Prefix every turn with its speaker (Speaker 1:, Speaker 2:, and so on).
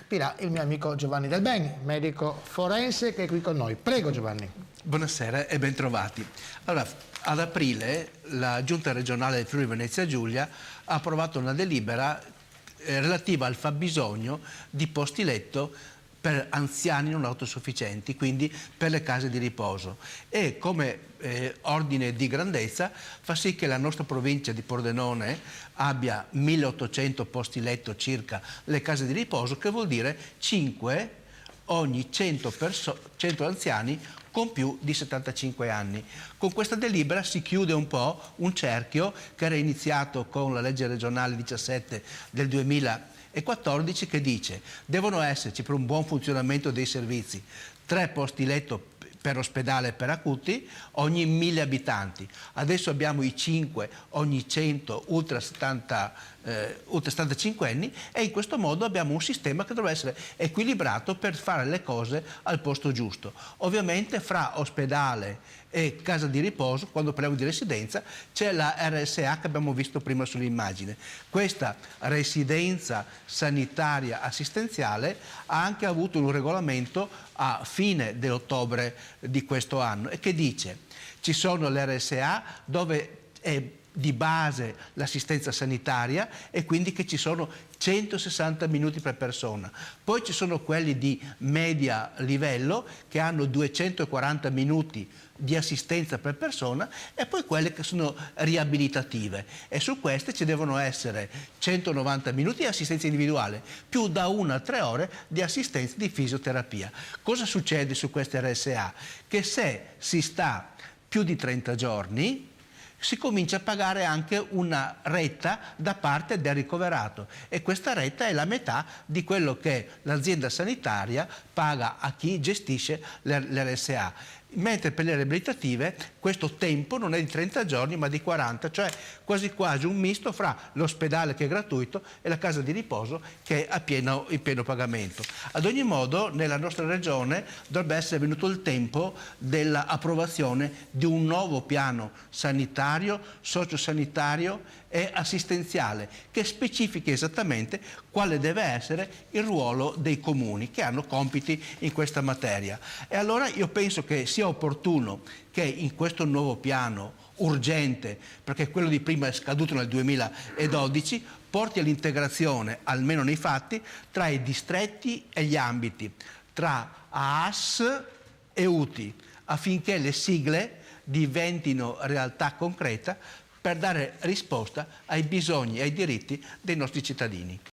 Speaker 1: capirà il mio amico Giovanni Del Beni, medico forense che è qui con noi. Prego Giovanni.
Speaker 2: Buonasera e bentrovati. Allora, ad aprile la Giunta regionale del Friuli Venezia Giulia ha approvato una delibera relativa al fabbisogno di posti letto per anziani non autosufficienti, quindi per le case di riposo, e come ordine di grandezza fa sì che la nostra provincia di Pordenone abbia 1800 posti letto circa le case di riposo, che vuol dire 5 ogni 100 anziani con più di 75 anni. Con questa delibera si chiude un po' un cerchio che era iniziato con la legge regionale 17 del 2014, che dice: devono esserci, per un buon funzionamento dei servizi, 3 posti letto per ospedale per acuti ogni 1000 abitanti. Adesso abbiamo i 5 ogni 100 ultra 75 anni, e in questo modo abbiamo un sistema che dovrà essere equilibrato per fare le cose al posto giusto. Ovviamente fra ospedale e casa di riposo, quando parliamo di residenza, c'è la RSA che abbiamo visto prima sull'immagine. Questa residenza sanitaria assistenziale ha anche avuto un regolamento a fine dell'ottobre di questo anno, e che dice: ci sono le RSA dove è di base l'assistenza sanitaria, e quindi che ci sono 160 minuti per persona. Poi ci sono quelli di media livello che hanno 240 minuti di assistenza per persona, e poi quelle che sono riabilitative, e su queste ci devono essere 190 minuti di assistenza individuale più da 1 a 3 ore di assistenza di fisioterapia. Cosa succede su queste RSA? Che se si sta più di 30 giorni si comincia a pagare anche una retta da parte del ricoverato, e questa retta è la metà di quello che l'azienda sanitaria paga a chi gestisce le RSA. Mentre per le riabilitative questo tempo non è di 30 giorni ma di 40, cioè quasi quasi un misto fra l'ospedale, che è gratuito, e la casa di riposo, che è in pieno pagamento. Ad ogni modo, nella nostra regione dovrebbe essere venuto il tempo dell'approvazione di un nuovo piano sanitario, sociosanitario e assistenziale, che specifichi esattamente quale deve essere il ruolo dei comuni che hanno compiti in questa materia. E allora io penso che sia opportuno che in questo nuovo piano urgente, perché quello di prima è scaduto nel 2012, porti all'integrazione, almeno nei fatti, tra i distretti e gli ambiti, tra AAS e UTI, affinché le sigle diventino realtà concreta per dare risposta ai bisogni e ai diritti dei nostri cittadini.